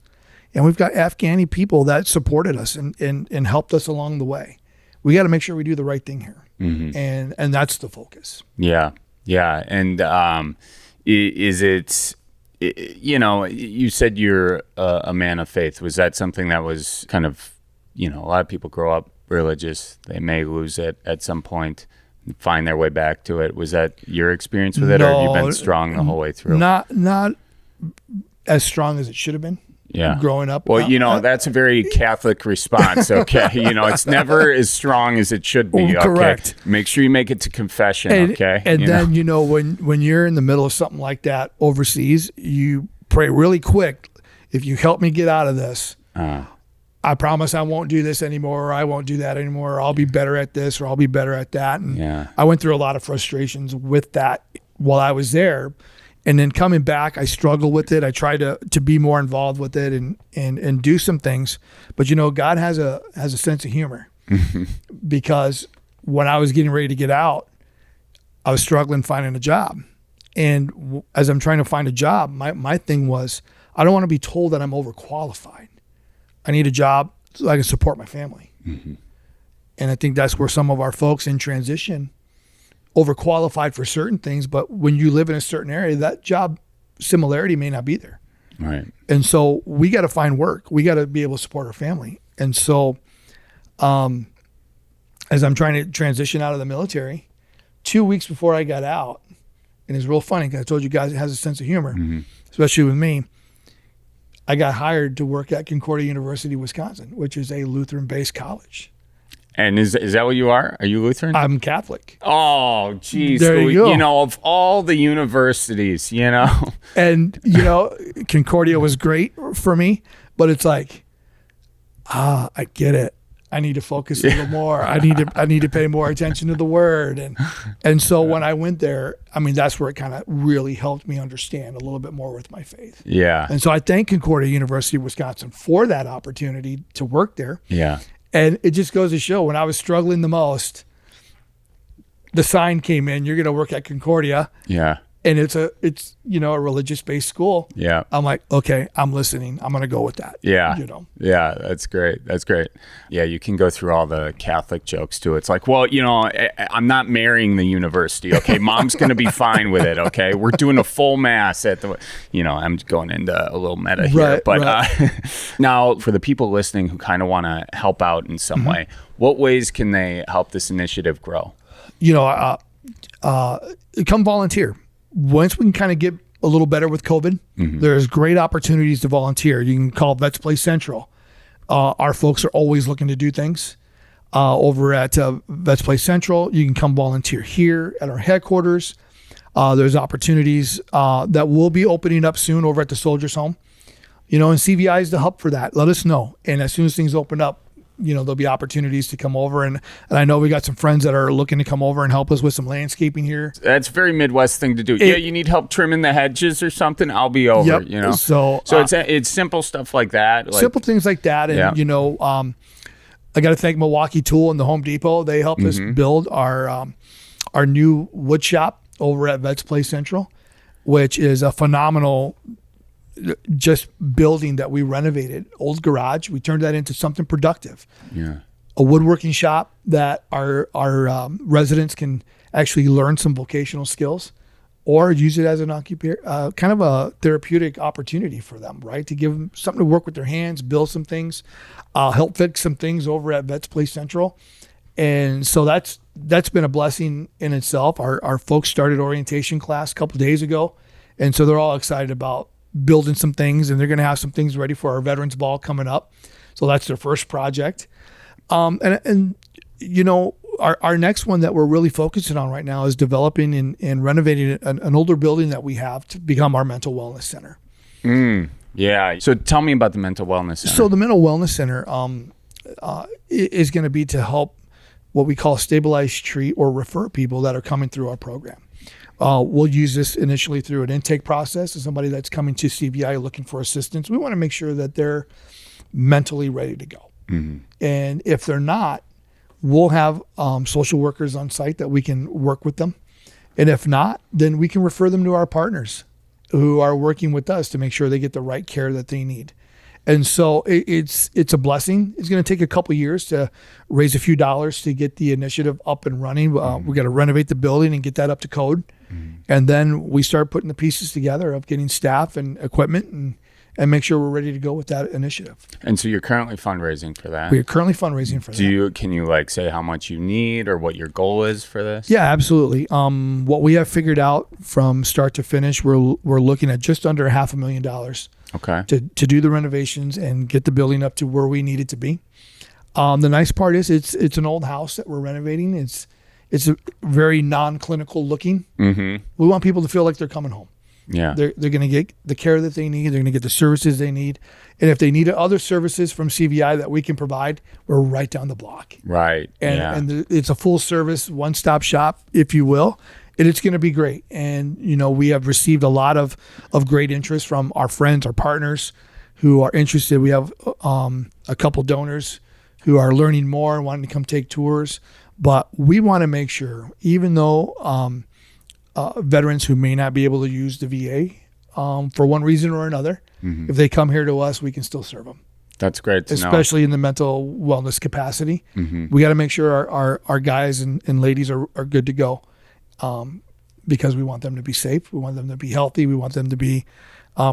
And we've got Afghani people that supported us and helped us along the way. We got to make sure we do the right thing here. And that's the focus. Yeah. Yeah. And is it, you said you're a man of faith. Was that something that was kind of, a lot of people grow up religious. They may lose it at some point, find their way back to it. Was that your experience with it, or have you been strong the whole way through? Not as strong as it should have been. Yeah. Growing up. Well, that's a very Catholic response. Okay. It's never as strong as it should be. Okay? Correct. Make sure you make it to confession. Okay. And then, when you're in the middle of something like that overseas, you pray really quick. If you help me get out of this, I promise I won't do this anymore, or I won't do that anymore, or I'll be better at this, or I'll be better at that. And I went through a lot of frustrations with that while I was there. And then coming back, I struggled with it. I tried to be more involved with it and do some things. But God has a sense of humor because when I was getting ready to get out, I was struggling finding a job. And as I'm trying to find a job, my thing was, I don't want to be told that I'm overqualified. I need a job so I can support my family. And I think that's where some of our folks in transition overqualified for certain things, but when you live in a certain area, that job similarity may not be there. Right. And so we got to find work. We got to be able to support our family. And so as I'm trying to transition out of the military, 2 weeks before I got out, and it's real funny because I told you guys it has a sense of humor, especially with me, I got hired to work at Concordia University, Wisconsin, which is a Lutheran-based college. And is that what you are? Are you Lutheran? I'm Catholic. Oh, geez. There you go. Of all the universities, And, Concordia was great for me, but it's like, I get it. I need to focus a little more. I need to pay more attention to the word. And so when I went there, that's where it kind of really helped me understand a little bit more with my faith. Yeah. And so I thank Concordia University, Wisconsin for that opportunity to work there. Yeah. And it just goes to show when I was struggling the most, the sign came in, you're going to work at Concordia. Yeah. And it's a religious-based school. Yeah. I'm like, okay, I'm listening. I'm going to go with that. Yeah. Yeah, that's great. That's great. Yeah, you can go through all the Catholic jokes too. It's like, well, I'm not marrying the university. Okay, mom's going to be fine with it. Okay, we're doing a full mass at the, I'm going into a little meta here. Right, but now for the people listening who kind of want to help out in some way, what ways can they help this initiative grow? Come volunteer. Once we can kind of get a little better with COVID, there's great opportunities to volunteer. You can call Vets Play Central. Our folks are always looking to do things over at Vets Play Central. You can come volunteer here at our headquarters. There's opportunities that will be opening up soon over at the Soldiers Home. And CVI is the hub for that. Let us know. And as soon as things open up, there'll be opportunities to come over. And I know we got some friends that are looking to come over and help us with some landscaping here. That's a very Midwest thing to do. You need help trimming the hedges or something, I'll be over, Yep. So it's simple stuff like that. Simple things like that. And, I got to thank Milwaukee Tool and the Home Depot. They helped us build our new wood shop over at Vets Play Central, which is a phenomenal just building that we renovated. Old garage, we turned that into something productive. Yeah, a woodworking shop that our residents can actually learn some vocational skills. or use it as an kind of a therapeutic opportunity for them, right? To give them something to work with their hands, build some things, help fix some things over at Vets Place Central. And so that's been a blessing in itself. Our folks started orientation class a couple of days ago. And so they're all excited about building some things, and they're going to have some things ready for our Veterans Ball coming up. So that's their first project. And you know, our next one that we're really focusing on right now is developing and renovating an older building that we have to become our mental wellness center. Yeah. So tell me about the mental wellness center. So the mental wellness center is going to be to help what we call stabilize, treat, or refer people that are coming through our program. We'll use this initially through an intake process of somebody that's coming to CVI looking for assistance. We want to make sure that they're mentally ready to go. And if they're not, we'll have social workers on site that we can work with them. And if not, then we can refer them to our partners who are working with us to make sure they get the right care that they need. And so it's a blessing. It's going to take a couple of years to raise a few dollars to get the initiative up and running. We got to renovate the building and get that up to code. And then we start putting the pieces together of getting staff and equipment and make sure we're ready to go with that initiative. And so you're currently fundraising for that? We are currently fundraising for that. Can you like say how much you need or what your goal is for this? Yeah, absolutely. What we have figured out from start to finish, we're looking at just under $500,000. Okay. To do the renovations and get the building up to where we need it to be. The nice part is it's an old house that we're renovating. It's a very non-clinical looking. We want people to feel like they're coming home. Yeah. They're going to get the care that they need. They're going to get the services they need. And if they need other services from CVI that we can provide, we're right down the block. Right. And it's a full service, one-stop shop, if you will. And it's going to be great. And, you know, we have received a lot of great interest from our friends, our partners who are interested. We have a couple donors who are learning more and wanting to come take tours. But we want to make sure, even though veterans who may not be able to use the VA for one reason or another, if they come here to us, we can still serve them. That's great to know. Especially in the mental wellness capacity. We got to make sure our guys and ladies are good to go. Because we want them to be safe, we want them to be healthy, we want them to be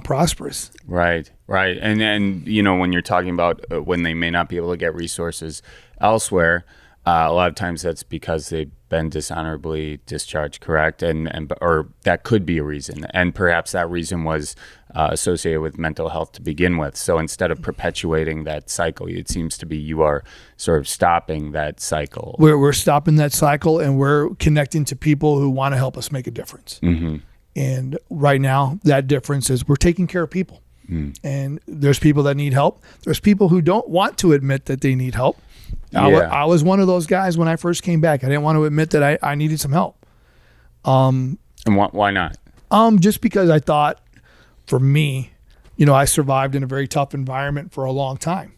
prosperous. Right. And you know, when you're talking about when they may not be able to get resources elsewhere, a lot of times that's because they've been dishonorably discharged, correct? Or that could be a reason. And perhaps that reason was associated with mental health to begin with. So instead of perpetuating that cycle, it seems to be you are sort of stopping that cycle. We're stopping that cycle, and we're connecting to people who want to help us make a difference. And right now, that difference is we're taking care of people. And there's people that need help. There's people who don't want to admit that they need help. I was one of those guys when I first came back. I didn't want to admit that I needed some help. And why not? Just because I thought, for me, you know, I survived in a very tough environment for a long time.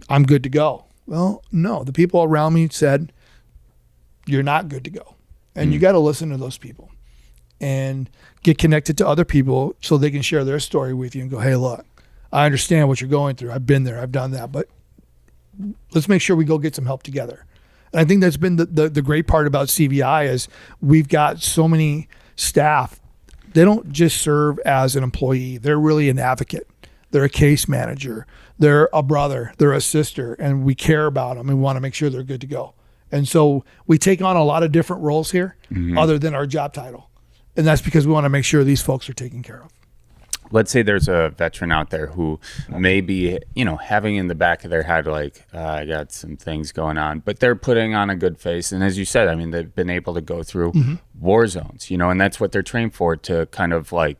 I'm good to go. Well, no, the people around me said, you're not good to go. And you got to listen to those people and get connected to other people so they can share their story with you and go, hey, look, I understand what you're going through. I've been there. I've done that. But let's make sure we go get some help together. And I think that's been the great part about CVI is we've got so many staff. They don't just serve as an employee. They're really an advocate. They're a case manager. They're a brother. They're a sister. And we care about them and want to make sure they're good to go. And so we take on a lot of different roles here other than our job title. And that's because we want to make sure these folks are taken care of. Let's say there's a veteran out there who may be, you know, having in the back of their head, like, I got some things going on, but they're putting on a good face. And as you said, I mean, they've been able to go through war zones, you know, and that's what they're trained for, to kind of like,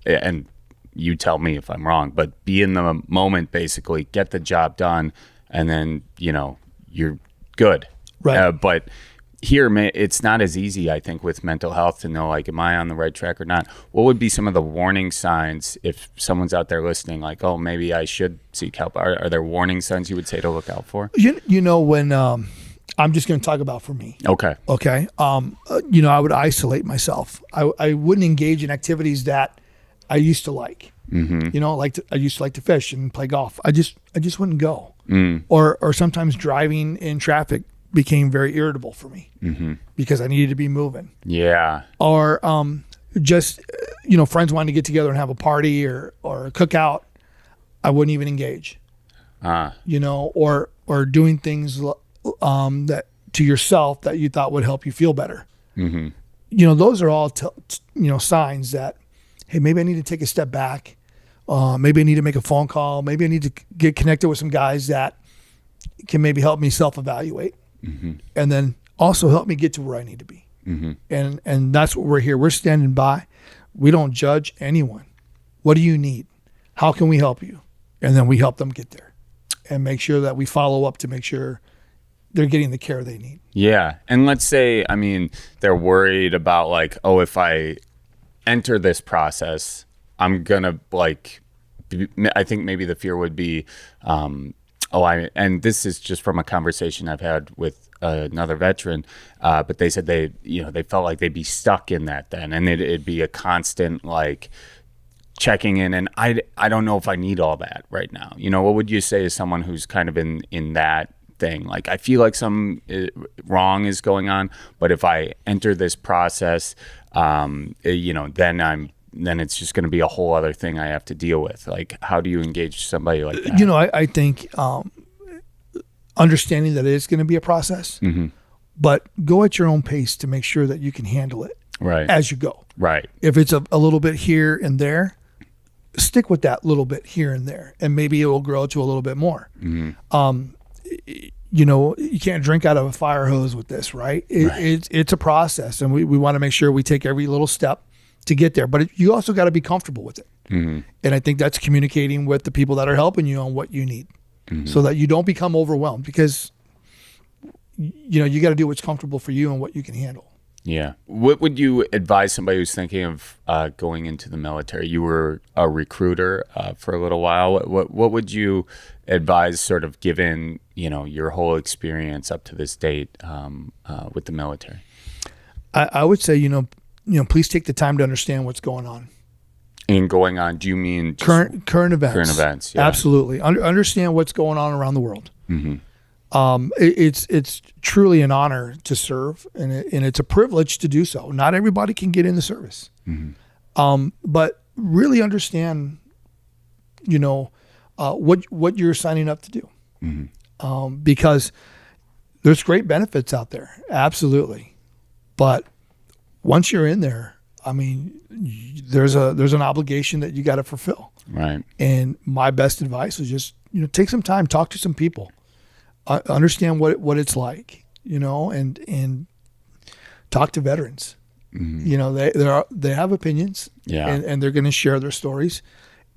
and you tell me if I'm wrong, but be in the moment, basically get the job done. And then, you know, you're good. Right. But here, it's not as easy, I think, with mental health to know, like, am I on the right track or not? What would be some of the warning signs if someone's out there listening, like, oh, maybe I should seek help? Are there warning signs you would say to look out for? You know, when I'm just going to talk about for me. Okay. You know, I would isolate myself. I wouldn't engage in activities that I used to like. You know, I used to like to fish and play golf. I just wouldn't go. Or sometimes driving in traffic became very irritable for me because I needed to be moving. Yeah. Or just, friends wanting to get together and have a party or a cookout, I wouldn't even engage. Or doing things that to yourself that you thought would help you feel better. Those are all signs that, hey, maybe I need to take a step back. Maybe I need to make a phone call. Maybe I need to get connected with some guys that can maybe help me self-evaluate, and then also help me get to where I need to be. And that's what we're here. We're standing by. We don't judge anyone. What do you need? How can we help you? And then we help them get there and make sure that we follow up to make sure they're getting the care they need. Yeah. And let's say, they're worried about like, oh, if I enter this process, I'm going to I think maybe the fear would be, and this is just from a conversation I've had with another veteran, but they said they felt like they'd be stuck in that then, and it'd be a constant like checking in, and I don't know if I need all that right now. What would you say to someone who's kind of in that thing? Like, I feel like some wrong is going on, but if I enter this process, then it's just going to be a whole other thing I have to deal with. Like, how do you engage somebody like that? I think understanding that it is going to be a process, but go at your own pace to make sure that you can handle it as you go. Right. If it's a little bit here and there, stick with that little bit here and there, and maybe it will grow to a little bit more. You can't drink out of a fire hose with this, right? It's a process, and we want to make sure we take every little step to get there, but you also got to be comfortable with it. And I think that's communicating with the people that are helping you on what you need, so that you don't become overwhelmed, because you got to do what's comfortable for you and what you can handle. Yeah. What would you advise somebody who's thinking of going into the military? You were a recruiter for a little while. What would you advise, sort of given your whole experience up to this date with the military? I would say please take the time to understand what's going on. And going on, do you mean current events? Current events, yeah. Absolutely. Understand what's going on around the world. It's truly an honor to serve, and it's a privilege to do so. Not everybody can get in the service, but really understand, what you're signing up to do, because there's great benefits out there, absolutely, but once you're in there, there's an obligation that you got to fulfill. Right. And my best advice is just take some time, talk to some people. Understand what it's like, and talk to veterans. They have opinions, and they're going to share their stories,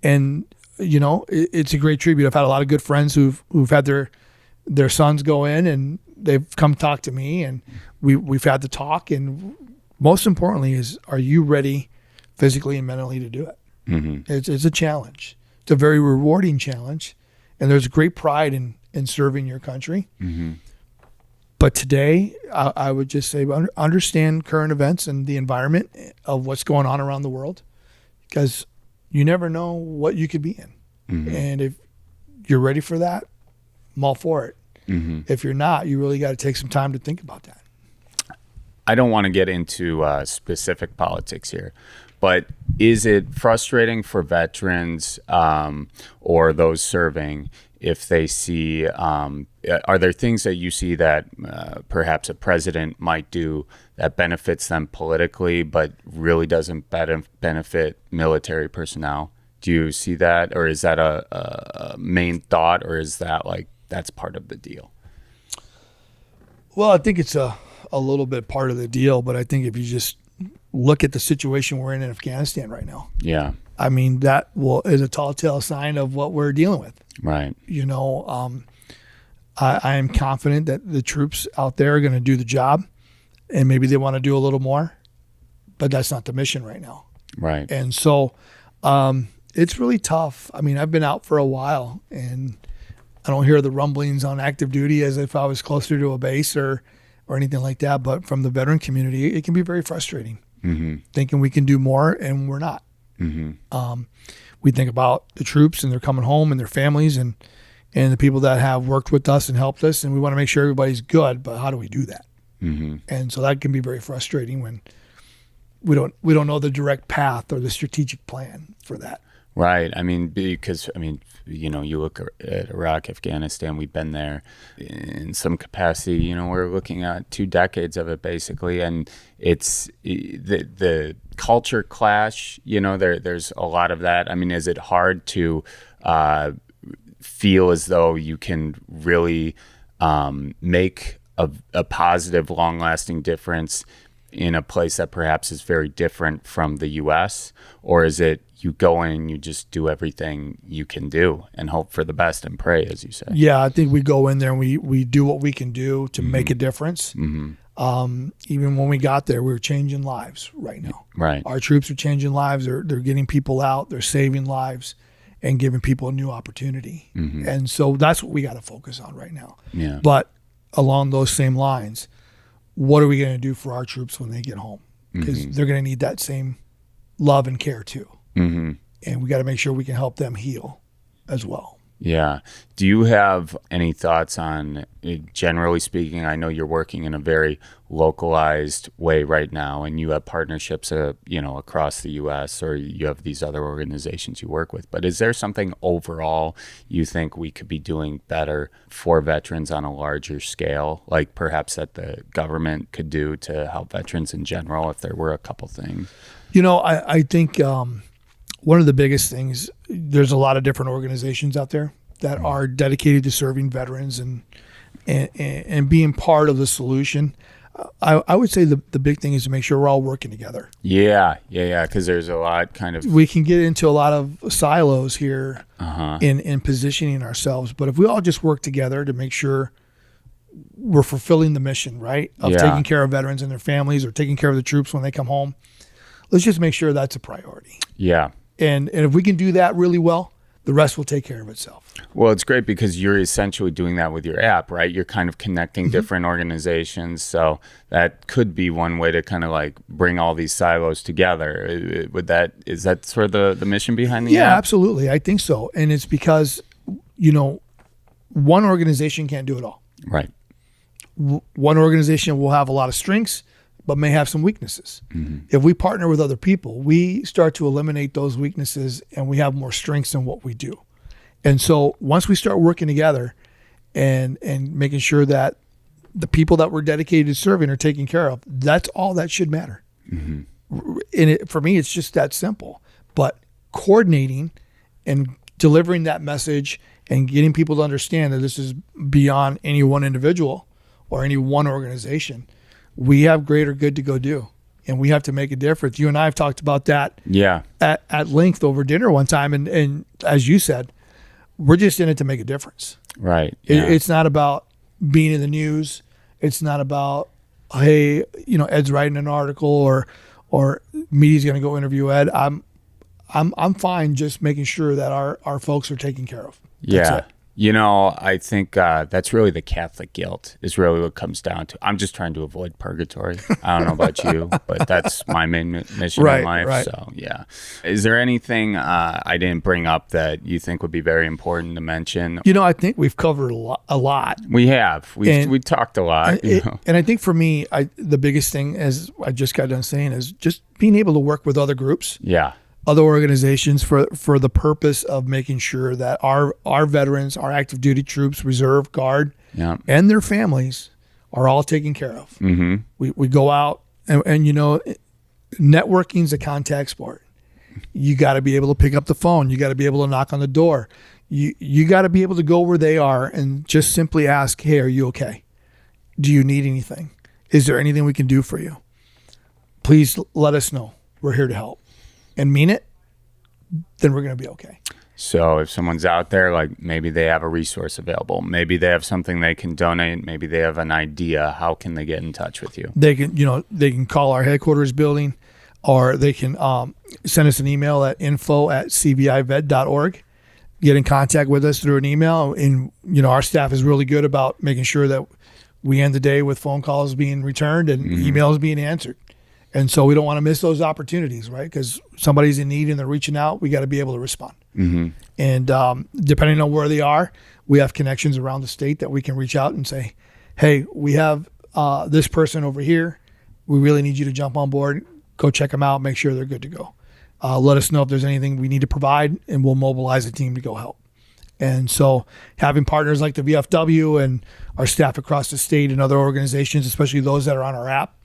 and it's a great tribute. I've had a lot of good friends who've had their sons go in, and they've come talk to me, and we've had the talk. And most importantly is, are you ready physically and mentally to do it? It's a challenge. It's a very rewarding challenge, and there's great pride in serving your country. But today, I would just say understand current events and the environment of what's going on around the world, because you never know what you could be in. And if you're ready for that, I'm all for it. If you're not, you really got to take some time to think about that. I don't want to get into specific politics here, but is it frustrating for veterans or those serving if they see, are there things that you see that perhaps a president might do that benefits them politically, but really doesn't benefit military personnel? Do you see that, or is that a main thought, or is that that's part of the deal? Well, I think it's a little bit part of the deal, but I think if you just look at the situation we're in Afghanistan right now, that is a tall tale sign of what we're dealing with. Right. I am confident that the troops out there are going to do the job, and maybe they want to do a little more, but that's not the mission right now. Right. And so it's really tough. I've been out for a while, and I don't hear the rumblings on active duty as if I was closer to a base or anything like that. But from the veteran community, it can be very frustrating, thinking we can do more, and we're not. We think about the troops, and they're coming home, and their families, and the people that have worked with us and helped us, and we want to make sure everybody's good, but how do we do that? And so that can be very frustrating when we don't know the direct path or the strategic plan for that. Right. I mean, because, you look at Iraq, Afghanistan, we've been there in some capacity, we're looking at 2 decades of it basically. And it's the culture clash, there's a lot of that. I mean, is it hard to feel as though you can really make a positive, long-lasting difference in a place that perhaps is very different from the U.S.? Or is it you go in and you just do everything you can do and hope for the best and pray, as you said? Yeah, I think we go in there and we do what we can do to make a difference. Even when we got there, we were changing lives right now. Right. Our troops are changing lives. They're getting people out. They're saving lives and giving people a new opportunity. And so that's what we got to focus on right now. Yeah. But along those same lines, what are we going to do for our troops when they get home? Because they're going to need that same love and care too. And we got to make sure we can help them heal as well. Yeah. Do you have any thoughts on, generally speaking, I know you're working in a very localized way right now, and you have partnerships, across the U.S., or you have these other organizations you work with. But is there something overall you think we could be doing better for veterans on a larger scale, like perhaps that the government could do to help veterans in general, if there were a couple things? I think one of the biggest things, there's a lot of different organizations out there that are dedicated to serving veterans and being part of the solution. I would say the big thing is to make sure we're all working together. Yeah, because there's a lot we can get into a lot of silos here in positioning ourselves. But if we all just work together to make sure we're fulfilling the mission, right, of taking care of veterans and their families, or taking care of the troops when they come home, let's just make sure that's a priority. Yeah. And if we can do that really well, the rest will take care of itself. Well, it's great because you're essentially doing that with your app, right? You're kind of connecting different organizations. So that could be one way to kind of like bring all these silos together. Is that sort of the mission behind the app? Yeah, absolutely. I think so. And it's because, one organization can't do it all. Right. One organization will have a lot of strengths, but may have some weaknesses. If we partner with other people, we start to eliminate those weaknesses and we have more strengths in what we do. And so once we start working together and making sure that the people that we're dedicated to serving are taken care of, that's all that should matter. And for me, it's just that simple. But coordinating and delivering that message and getting people to understand that this is beyond any one individual or any one organization, we have greater good to go do, and we have to make a difference. You and I have talked about that at length over dinner one time. And as you said, we're just in it to make a difference. Right. It's not about being in the news. It's not about, hey, Ed's writing an article or media's going to go interview Ed. I'm fine just making sure that our folks are taken care of. That's it. I think that's really the Catholic guilt is really what it comes down to. I'm just trying to avoid purgatory. I don't know about you, but that's my main mission in life. Right. So, yeah. Is there anything I didn't bring up that you think would be very important to mention? I think we've covered a lot. We have. We talked a lot. And I think for me, the biggest thing, as I just got done saying, is just being able to work with other groups. Yeah. Other organizations for the purpose of making sure that our veterans, our active duty troops, reserve, guard, and their families are all taken care of. We go out and networking's a contact sport. You got to be able to pick up the phone. You got to be able to knock on the door. You got to be able to go where they are and just simply ask, hey, are you okay? Do you need anything? Is there anything we can do for you? Please let us know. We're here to help. And mean it, then we're going to be okay. So if someone's out there, like maybe they have a resource available, maybe they have something they can donate, maybe they have an idea, how can they get in touch with you? They can call our headquarters building, or they can send us an email at info@cvivet.org. Get in contact with us through an email. And, our staff is really good about making sure that we end the day with phone calls being returned and emails being answered. And so we don't want to miss those opportunities, right? Because somebody's in need and they're reaching out, we got to be able to respond. And depending on where they are, we have connections around the state that we can reach out and say, hey, we have this person over here. We really need you to jump on board. go check them out, make sure they're good to go. Let us know if there's anything we need to provide, and we'll mobilize a team to go help. And so having partners like the VFW and our staff across the state and other organizations, especially those that are on our app,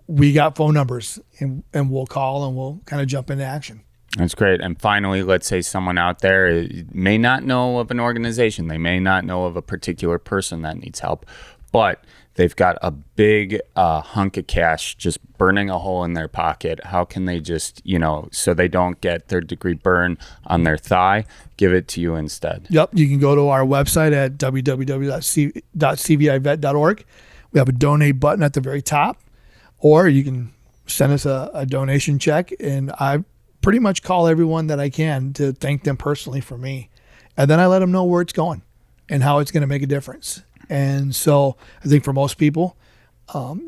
we got phone numbers, and we'll call and we'll kind of jump into action. That's great. And finally, let's say someone out there may not know of an organization. They may not know of a particular person that needs help, but they've got a big hunk of cash just burning a hole in their pocket. How can they just, so they don't get third-degree burn on their thigh, give it to you instead? Yep. You can go to our website at www.cvivet.org. We have a donate button at the very top, or you can send us a donation check, and I pretty much call everyone that I can to thank them personally for me. And then I let them know where it's going and how it's going to make a difference. And so I think for most people,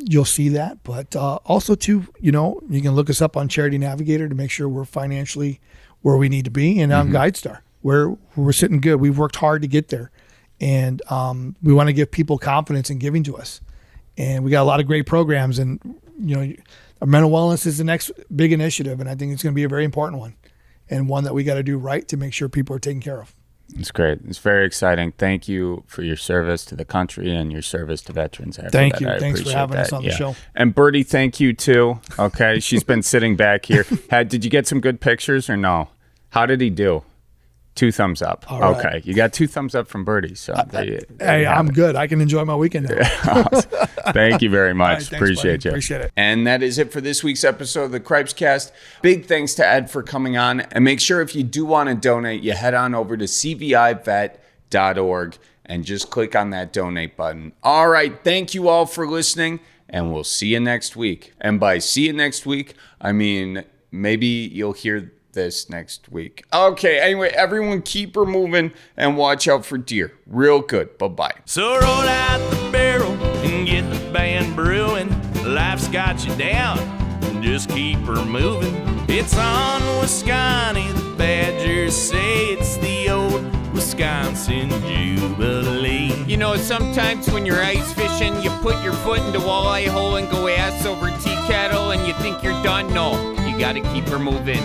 you'll see that. But also, too, you can look us up on Charity Navigator to make sure we're financially where we need to be. And on GuideStar, where we're sitting good. We've worked hard to get there. And we want to give people confidence in giving to us. And we got a lot of great programs. And, our mental wellness is the next big initiative. And I think it's going to be a very important one, and one that we got to do right to make sure people are taken care of. It's great. It's very exciting. Thank you for your service to the country and your service to veterans. Thank you. Thanks for having us on the show. And Birdie, thank you too. Okay. She's been sitting back here. Did you get some good pictures or no? How did he do? 2 thumbs up. All right. Okay. You got 2 thumbs up from Birdie. So I'm good. I can enjoy my weekend now. Thank you very much. Right, thanks, Appreciate buddy. you. Appreciate it. And that is it for this week's episode of the Cripescast. Big thanks to Ed for coming on. And make sure if you do want to donate, you head on over to cvivet.org and just click on that donate button. All right. Thank you all for listening, and we'll see you next week. And by see you next week, I mean maybe you'll hear this next week. Okay, anyway, everyone keep her moving and watch out for deer. Real good. Bye-bye. So roll out the barrel and get the band brewing. Life's got you down, just keep her moving. It's on Wisconsin, the Badgers say it's the old Wisconsin Jubilee. Sometimes when you're ice fishing, you put your foot in the walleye hole and go ass over tea kettle and you think you're done. No, you gotta keep her moving.